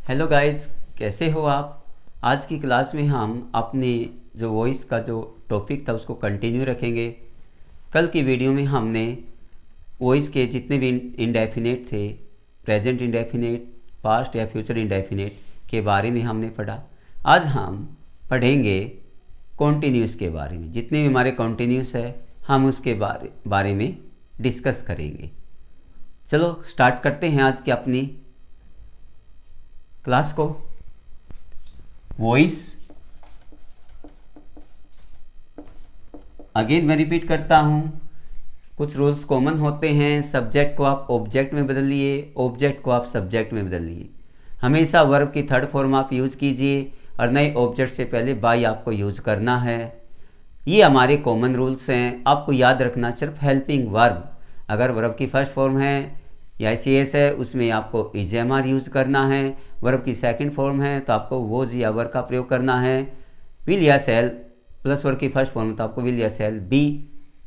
Hello guys, कैसे हो आप। आज की क्लास में हम अपने जो वॉइस का जो टॉपिक था उसको कंटिन्यू रखेंगे। कल की वीडियो में हमने वॉइस के जितने भी इंडेफिनेट थे, प्रेजेंट इंडेफिनेट, पास्ट या फ्यूचर इंडेफिनेट के बारे में हमने पढ़ा। आज हम पढ़ेंगे कॉन्टिन्यूस के बारे में। जितने भी हमारे कॉन्टिन्यूस है हम उसके बारे में डिस्कस करेंगे। चलो स्टार्ट करते हैं आज की अपनी क्लास को। वॉइस, अगेन मैं रिपीट करता हूँ, कुछ रूल्स कॉमन होते हैं। सब्जेक्ट को आप ऑब्जेक्ट में बदलिए, ऑब्जेक्ट को आप सब्जेक्ट में बदलिए। हमेशा वर्ब की थर्ड फॉर्म आप यूज कीजिए और नए ऑब्जेक्ट से पहले बाई आपको यूज करना है। ये हमारे कॉमन रूल्स हैं। आपको याद रखना सिर्फ हेल्पिंग वर्ब, अगर वर्ब की फर्स्ट फॉर्म है या एस है उसमें आपको इजेमआर यूज करना है। वर्ब की सेकंड फॉर्म है तो आपको वोज या वर का प्रयोग करना है। विल या सेल प्लस वर्ब की फर्स्ट फॉर्म तो आपको विल या सेल बी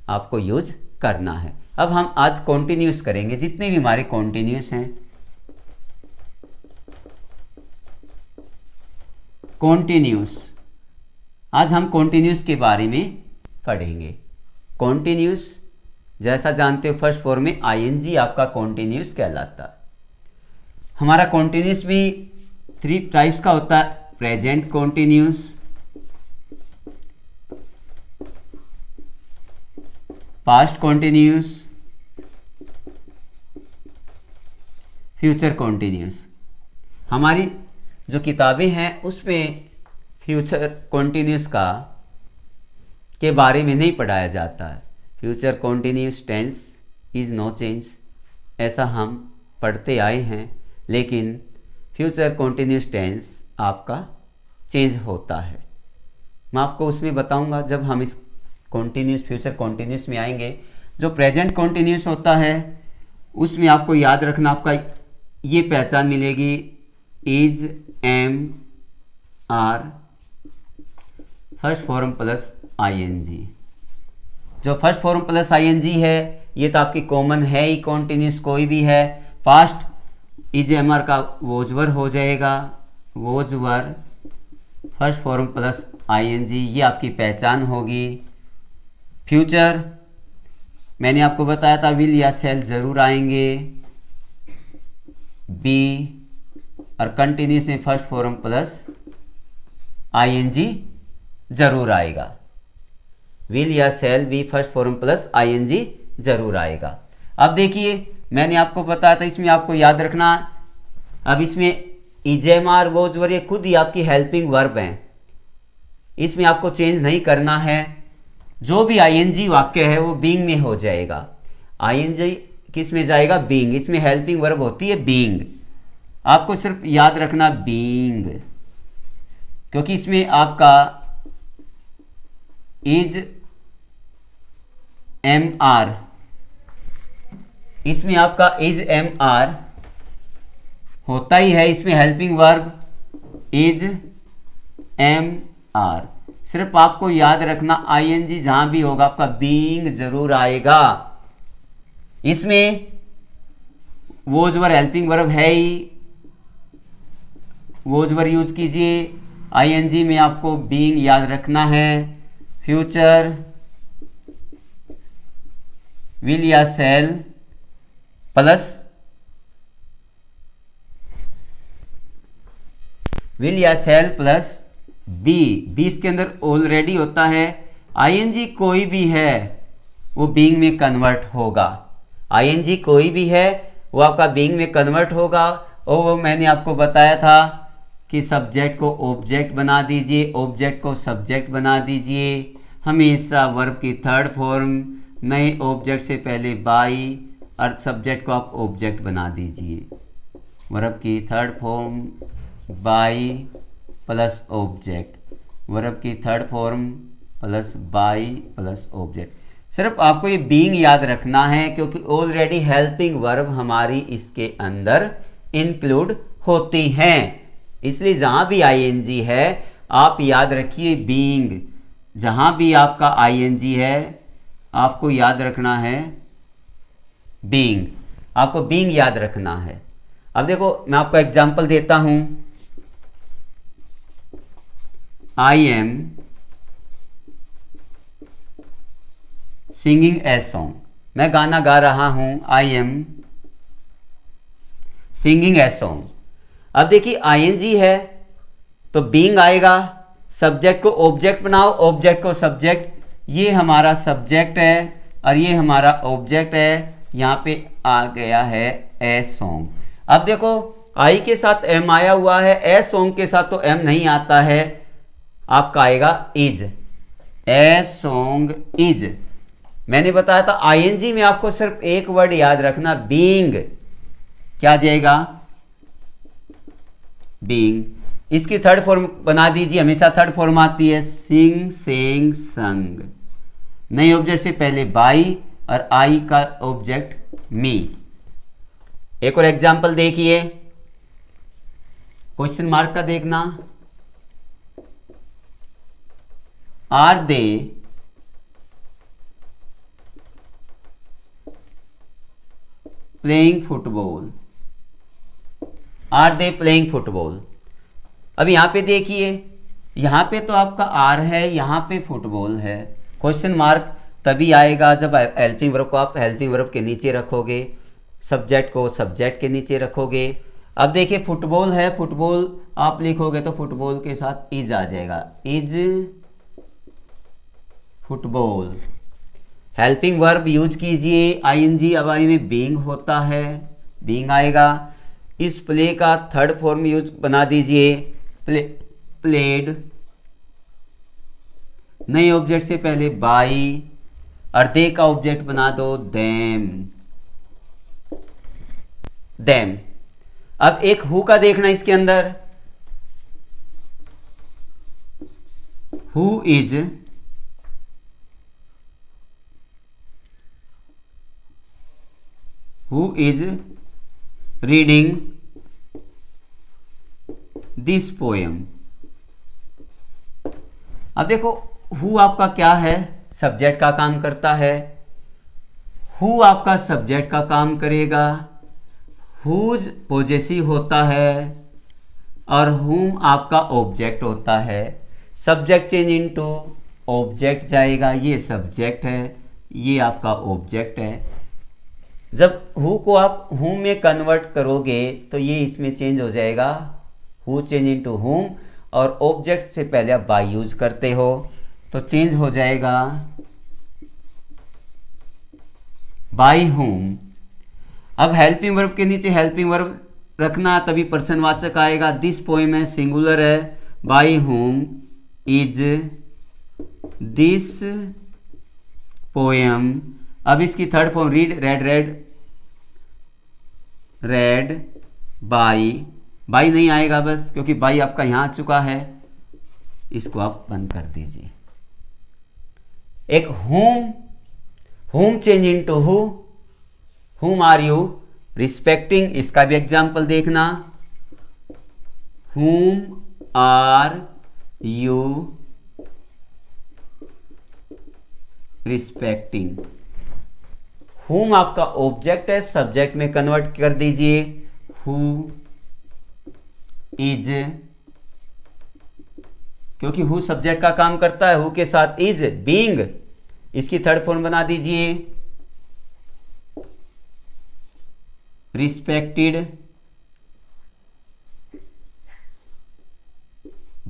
आपको यूज करना है। अब हम आज कॉन्टिन्यूस करेंगे, जितने भी हमारे कॉन्टिन्यूस हैं। कॉन्टिन्यूस, आज हम कॉन्टिन्यूस के बारे में पढ़ेंगे। कॉन्टिन्यूस जैसा जानते हो फर्स्ट फॉर्म में आईएनजी आपका कॉन्टिन्यूस कहलाता है। हमारा कॉन्टिन्यूस भी 3 टाइप्स का होता है। Present continuous, past continuous, future continuous. हमारी जो किताबें हैं उसमें फ्यूचर कॉन्टिन्यूस के बारे में नहीं पढ़ाया जाता है। Future continuous tense is no change, ऐसा हम पढ़ते आए हैं, लेकिन फ्यूचर कॉन्टिन्यूस टेंस आपका चेंज होता है। मैं आपको उसमें बताऊंगा जब हम इस कॉन्टिन्यूस फ्यूचर कॉन्टिन्यूस में आएंगे। जो प्रेजेंट कॉन्टिन्यूस होता है उसमें आपको याद रखना, आपका ये पहचान मिलेगी, is, am, are, first form plus ING. जो फर्स्ट फॉर्म प्लस आईएनजी है ये तो आपकी कॉमन है ही, कॉन्टिन्यूस कोई भी है। पास्ट इज एमआर का वोजवर हो जाएगा, वोजवर, फर्स्ट फॉर्म प्लस आईएनजी, ये आपकी पहचान होगी। फ्यूचर मैंने आपको बताया था विल या सेल जरूर आएंगे, बी, और कंटिन्यूस में फर्स्ट फॉर्म प्लस आईएनजी जरूर आएगा। विल या shall be first form plus ING जरूर आएगा। अब देखिए मैंने आपको बताया था, इसमें आपको याद रखना, अब इसमें इजेमआर, वोजवर ये खुद ही आपकी हेल्पिंग वर्ब हैं, इसमें आपको चेंज नहीं करना है। जो भी आईएनजी वाक्य है वो बीइंग में हो जाएगा। आईएनजी किस में जाएगा? बीइंग। इसमें हेल्पिंग वर्ब होती है बीइंग, आपको सिर्फ याद रखना बीइंग, क्योंकि इसमें आपका इज एम आर, इसमें आपका इज एम आर होता ही है। इसमें helping verb is am are, सिर्फ आपको याद रखना आईएनजी जहां भी होगा आपका बीइंग जरूर आएगा। इसमें वोजवर हेल्पिंग वर्ब है ही, वोजवर यूज कीजिए। आईएनजी में आपको बीइंग याद रखना है। फ्यूचर विल या सेल प्लस विल या सेल प्लस बी, बी इसके अंदर ऑलरेडी होता है। आईएनजी कोई भी है वो बीइंग में कन्वर्ट होगा। आईएनजी कोई भी है वो आपका बीइंग में कन्वर्ट होगा। और वो मैंने आपको बताया था कि सब्जेक्ट को ऑब्जेक्ट बना दीजिए, ऑब्जेक्ट को सब्जेक्ट बना दीजिए। हमेशा वर्ब की थर्ड फॉर्म नए ऑब्जेक्ट से पहले बाई और सब्जेक्ट को आप ऑब्जेक्ट बना दीजिए। वर्ब की third form by plus object, verb की third form plus by plus object. सिर्फ आपको ये बीइंग याद रखना है क्योंकि ऑलरेडी हेल्पिंग वर्ब हमारी इसके अंदर इंक्लूड होती हैं, इसलिए जहां भी आईएनजी है आप याद रखिए बीइंग। जहां भी आपका आईएनजी है आपको याद रखना है बीइंग, आपको बीइंग याद रखना है। अब देखो मैं आपको एग्जांपल देता हूं। I am singing a song, मैं गाना गा रहा हूं, I am singing a song. अब देखिए आईएनजी है तो बीइंग आएगा, सब्जेक्ट को ऑब्जेक्ट बनाओ, ऑब्जेक्ट को सब्जेक्ट, ये हमारा सब्जेक्ट है और ये हमारा ऑब्जेक्ट है, यहाँ पे आ गया है ए सॉन्ग। अब देखो आई के साथ एम आया हुआ है, ए सॉन्ग के साथ तो एम नहीं आता है, आपका आएगा इज, ए सॉन्ग इज। मैंने बताया था आईएनजी में आपको सिर्फ एक वर्ड याद रखना, बीइंग, क्या आ जाएगा, बीइंग। इसकी थर्ड फॉर्म बना दीजिए, हमेशा थर्ड फॉर्म आती है, सिंग सेंग संग। नए ऑब्जेक्ट से पहले बाई और आई का ऑब्जेक्ट मी। एक और एग्जांपल देखिए, क्वेश्चन मार्क का देखना, are they playing football, are they playing football. अब यहां पे देखिए, यहां पे तो आपका आर है, यहां पे फुटबॉल है, क्वेश्चन मार्क तभी आएगा जब हेल्पिंग वर्ब को आप हेल्पिंग वर्ब के नीचे रखोगे, सब्जेक्ट को सब्जेक्ट के नीचे रखोगे। अब देखिए फुटबॉल है, फुटबॉल आप लिखोगे तो फुटबॉल के साथ इज आ जाएगा, is football. Helping verb use कीजिए, आईएनजी अब आई में बीइंग होता है, बीइंग आएगा। इस प्ले का थर्ड फॉर्म यूज बना दीजिए, प्लेड। नए ऑब्जेक्ट से पहले बाई और दे का ऑब्जेक्ट बना दो देम, देम। अब एक हु का देखना इसके अंदर, who is reading this poem. अब देखो हु आपका क्या है, सब्जेक्ट का काम करता है, हु आपका सब्जेक्ट का काम करेगा, हुज पॉजेसिव होता है और हुम आपका ऑब्जेक्ट होता है। सब्जेक्ट चेंज इनटू ऑब्जेक्ट जाएगा, ये सब्जेक्ट है, ये आपका ऑब्जेक्ट है। जब हु को आप हुम में कन्वर्ट करोगे तो ये इसमें चेंज हो जाएगा, हु चेंज इनटू हुम, और ऑब्जेक्ट से पहले आप बाय यूज करते हो तो चेंज हो जाएगा बाय हुम। अब हेल्पिंग वर्ब के नीचे हेल्पिंग वर्ब रखना, तभी पर्सनवाचक आएगा। दिस पोएम है, सिंगुलर है, by whom is this poem. अब इसकी third form read, red red, red by, by नहीं आएगा बस, क्योंकि बाई आपका यहां आ चुका है, इसको आप बंद कर दीजिए। एक whom, whom change into who, whom are you respecting, इसका भी एग्जाम्पल देखना, हुम आर यू रिस्पेक्टिंग। हुम आपका ऑब्जेक्ट है, सब्जेक्ट में कन्वर्ट कर दीजिए, हु इज, क्योंकि हु सब्जेक्ट का काम करता है, हु के साथ इज, बीइंग, इसकी थर्ड फॉर्म बना दीजिए, respected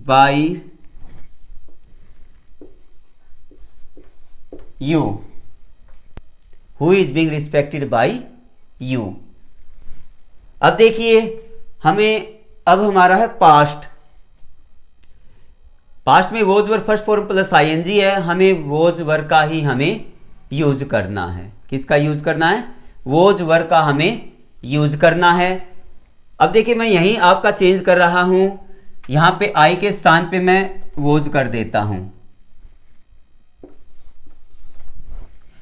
by you, who is being respected by you. अब देखिए हमें, अब हमारा है पास्ट। पास्ट में was verb first form plus ING है, हमें वोज वर्ब का ही हमें यूज करना है। किसका यूज करना है? वोज वर्ब का हमें यूज करना है। अब देखिए मैं यहीं आपका चेंज कर रहा हूं, यहां पे आई के स्थान पे मैं वोज कर देता हूं।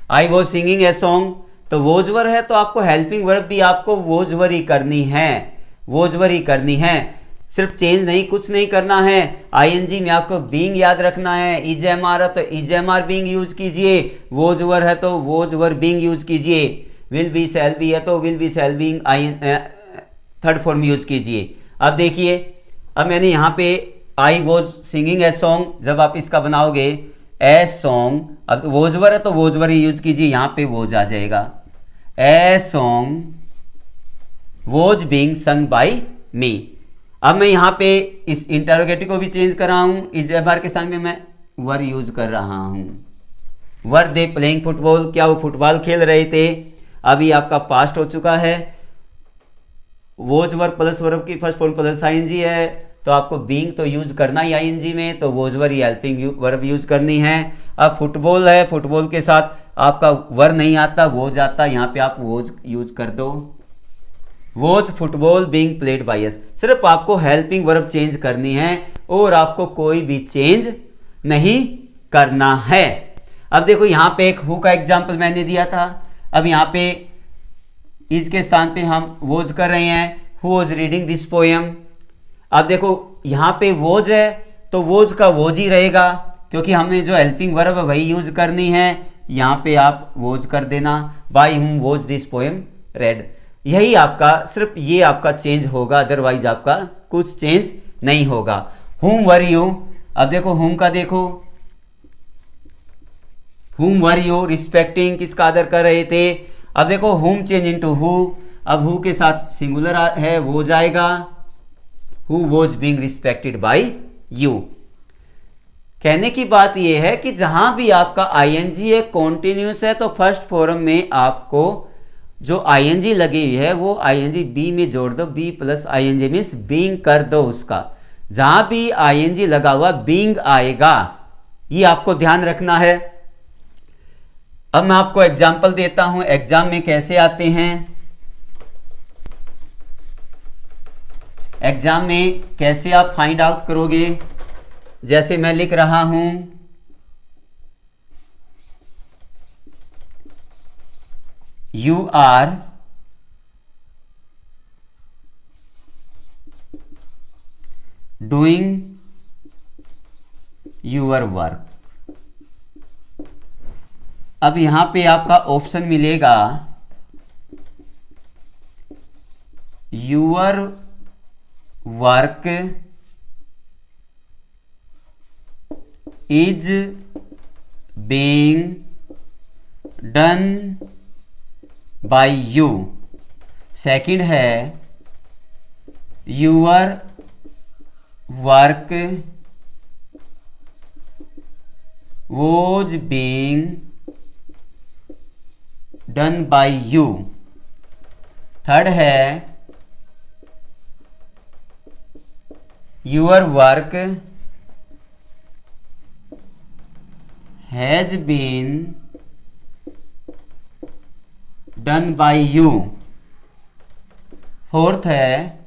आई वॉज सिंगिंग ए सॉन्ग, तो वोज वर्ब है तो आपको हेल्पिंग वर्ब भी आपको वोज वर्ब ही करनी है, वोज वर्ब ही करनी है, सिर्फ चेंज नहीं, कुछ नहीं करना है। आईएनजी में आपको बीइंग याद रखना है, इज एम आर है तो is am are being use कीजिए, वोज वर्ब है तो वोज वर्ब बीइंग यूज कीजिए, विल बी शैल बी है तो will be shall being third form use कीजिए। अब देखिए, अब मैंने यहाँ पे I was singing a song, जब आप इसका बनाओगे ए सॉन्ग, अब वोजवर है तो वोजवर ही यूज कीजिए, यहां पे वोज आ जाएगा। A song was being sung by me. अब मैं यहाँ पे इस इंटरोगेटिव को भी चेंज कर रहा हूँ, इजेबार के स्थान में मैं वर यूज कर रहा हूँ। वर दे प्लेइंग फुटबॉल, क्या वो फुटबॉल खेल रहे थे? अभी आपका पास्ट हो चुका है। वोज वर प्लस वर्ब की फर्स्ट फॉर्म प्लस आईएनजी है, तो आपको बीइंग तो यूज करना ही आईएनजी में, तो वोज वर ही हेल्पिंग वर्ब यूज करनी है। अब फुटबॉल है, फुटबॉल के साथ आपका वर नहीं आता, वोज आता, यहाँ पे आप वोज यूज कर दो। Was football being played by us. सिर्फ आपको हेल्पिंग वर्ब चेंज करनी है और आपको कोई भी चेंज नहीं करना है। अब देखो यहाँ पे एक हु का एग्जाम्पल मैंने दिया था, अब यहाँ पे इज के स्थान पे हम वोज कर रहे हैं, who was reading this poem. अब देखो यहाँ पे वोज है तो वोज का वोज ही रहेगा, क्योंकि हमने जो हेल्पिंग वर्ब है वही यूज करनी है। यहाँ पे आप वोज कर देना, by whom was this poem red. यही आपका, सिर्फ ये आपका चेंज होगा, अदरवाइज आपका कुछ चेंज नहीं होगा। हुम वर यू, अब देखो हुम का देखो, हुम वर यू रिस्पेक्टिंग, किसका आदर कर रहे थे? अब देखो हुम चेंज इनटू हु, अब हु के साथ सिंगुलर है वो जाएगा, who was being respected by you. कहने की बात यह है कि जहां भी आपका आईएनजी है कॉन्टिन्यूस है, तो फर्स्ट फॉर्म में आपको जो आईएनजी लगी हुई है वो आईएनजी बी में जोड़ दो, be plus ING means being कर दो उसका। जहां भी आईएनजी लगा हुआ बीइंग आएगा, ये आपको ध्यान रखना है। अब मैं आपको एग्जाम्पल देता हूं, एग्जाम में कैसे आते हैं, एग्जाम में कैसे आप फाइंड आउट करोगे। जैसे मैं लिख रहा हूं, you are doing your work. अब यहां पे आपका ऑप्शन मिलेगा your work is being done by you. Second है your work was being done by you. Third है your work has been done by you. Fourth है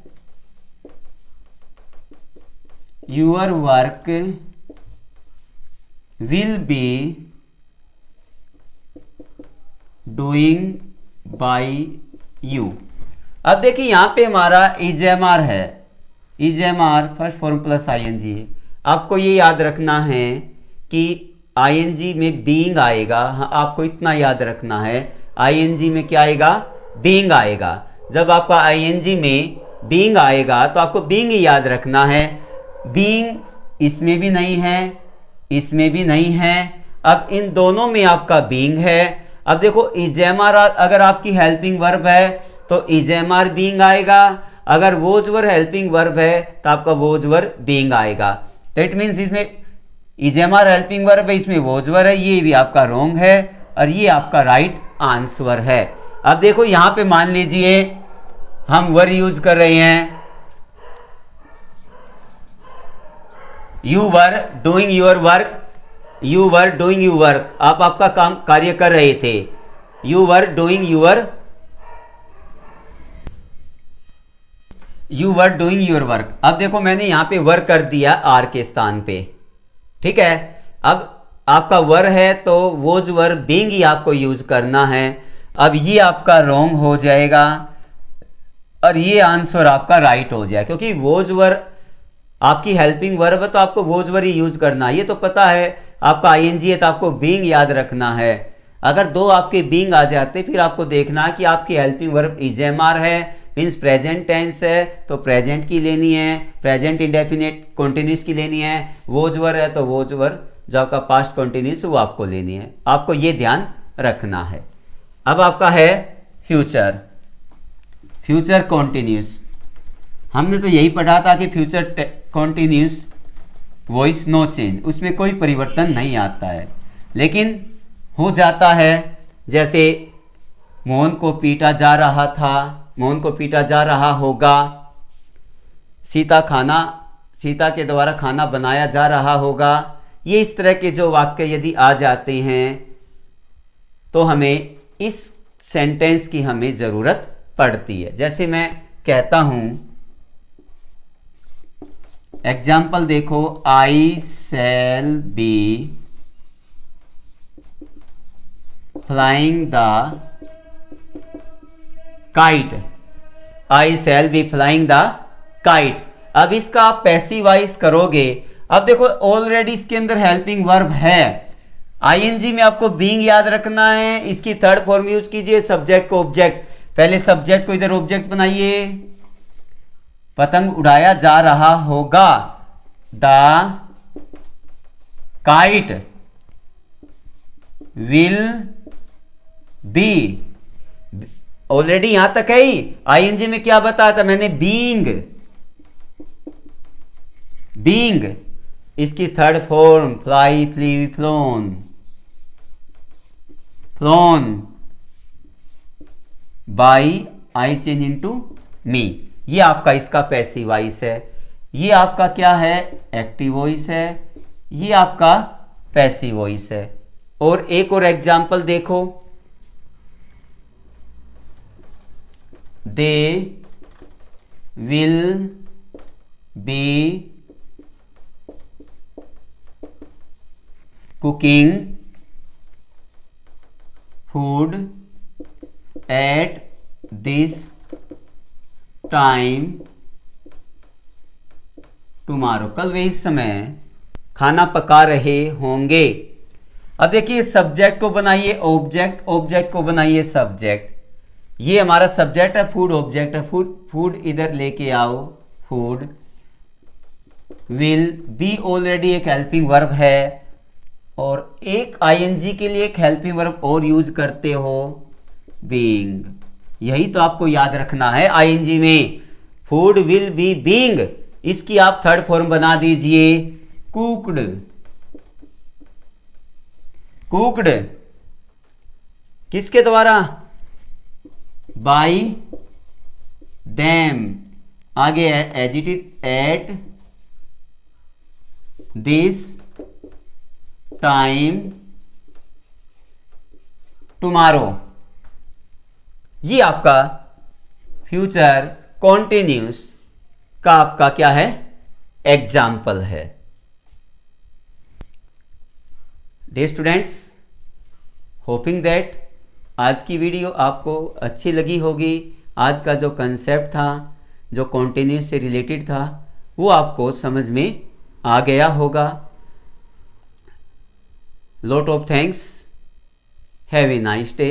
your work will be doing by you. अब देखिए यहां पे हमारा is am are है, is am are first form plus ING. आपको ये याद रखना है कि आईएनजी में बीइंग आएगा, हाँ आपको इतना याद रखना है, आईएनजी में क्या आएगा? बीइंग आएगा। जब आपका आईएनजी में बीइंग आएगा तो आपको बीइंग ही याद रखना है। बीइंग इसमें भी नहीं है, इसमें भी नहीं है, अब इन दोनों में आपका बीइंग है। अब देखो इजेएमआर अगर आपकी हेल्पिंग वर्ब है तो इजेएमआर बीइंग आएगा, अगर वोज वर हेल्पिंग वर्ब है तो आपका वोज वर बीइंग आएगा। तो इट मीन्स इसमें इजेएमआर हेल्पिंग वर्ब है, इसमें वोज वर है, ये भी आपका रॉन्ग है और ये आपका राइट आंसर है। अब देखो यहां पे मान लीजिए हम वर यूज कर रहे हैं, you were doing your work, you were doing your work, आप आपका काम कार्य कर रहे थे, you were doing your work. अब देखो मैंने यहां पे वर कर दिया आर के स्थान पे, ठीक है। अब आपका वर है तो वोज वर बीइंग ही आपको यूज करना है। अब ये आपका रॉन्ग हो जाएगा और ये आंसर आपका राइट हो जाएगा, क्योंकि वोज वर आपकी हेल्पिंग वर्ब है तो आपको वोज वर ही यूज करना है। ये तो पता है आपका आईएनजी है तो आपको बीइंग याद रखना है। अगर दो आपके बीइंग आ जाते फिर आपको देखना है कि आपकी हेल्पिंग वर्ब इजेएमआर है मीन्स प्रेजेंट टेंस है तो प्रेजेंट की लेनी है, प्रेजेंट इंडेफिनिट कॉन्टिन्यूस की लेनी है, वोज वर है तो वोज वर जो आपका पास्ट कॉन्टिन्यूस वो आपको लेनी है। आपको ये ध्यान रखना है। अब आपका है फ्यूचर, फ्यूचर कॉन्टिन्यूस। हमने तो यही पढ़ा था कि future continuous voice no change, उसमें कोई परिवर्तन नहीं आता है, लेकिन हो जाता है जैसे मोहन को पीटा जा रहा था, मोहन को पीटा जा रहा होगा, सीता के द्वारा खाना बनाया जा रहा होगा। ये इस तरह के जो वाक्य यदि आ जाते हैं तो हमें इस सेंटेंस की हमें ज़रूरत पड़ती है। जैसे मैं कहता हूं, एग्जाम्पल देखो, I shall be flying the kite, I shall be flying the kite. अब इसका आप पैसिवाइज करोगे। अब देखो ऑलरेडी इसके अंदर हेल्पिंग वर्ब है, आईएनजी में आपको बीइंग याद रखना है, इसकी थर्ड फॉर्म यूज कीजिए, सब्जेक्ट को ऑब्जेक्ट। पहले सब्जेक्ट को इधर ऑब्जेक्ट बनाइए, पतंग उड़ाया जा रहा होगा, the kite will be. Already यहां तक है ही, आईएनजी में क्या बताया था मैंने, बीइंग, बीइंग। इसकी third form fly, flew, flown, flown by I change into me. ये आपका इसका पैसिव वॉइस है, ये आपका क्या है, एक्टिव वॉइस है, ये आपका पैसिव वॉइस है। और एक और एग्जांपल देखो, they will be cooking food at this time tomorrow, कल वे इस समय खाना पका रहे होंगे। अब देखिए सब्जेक्ट को बनाइए ऑब्जेक्ट, ऑब्जेक्ट को बनाइए सब्जेक्ट। ये हमारा सब्जेक्ट है, फूड ऑब्जेक्ट है, फूड, फूड इधर लेके आओ, फूड। विल बी ऑलरेडी एक हेल्पिंग वर्ब है, और एक आईएनजी के लिए एक हेल्पिंग वर्ब और यूज करते हो, बीइंग। यही तो आपको याद रखना है आईएनजी में, फूड विल बी बीइंग। इसकी आप थर्ड फॉर्म बना दीजिए, कुक्ड, कुक्ड किसके द्वारा, बाई देम। आगे agitated at this time tomorrow. ये आपका फ्यूचर कॉन्टिन्यूस का आपका क्या है, एग्जाम्पल है। डियर स्टूडेंट्स, होपिंग दैट आज की वीडियो आपको अच्छी लगी होगी। आज का जो कंसेप्ट था, जो कॉन्टिन्यूस से रिलेटेड था, वो आपको समझ में आ गया होगा। lot of thanks, have a nice day।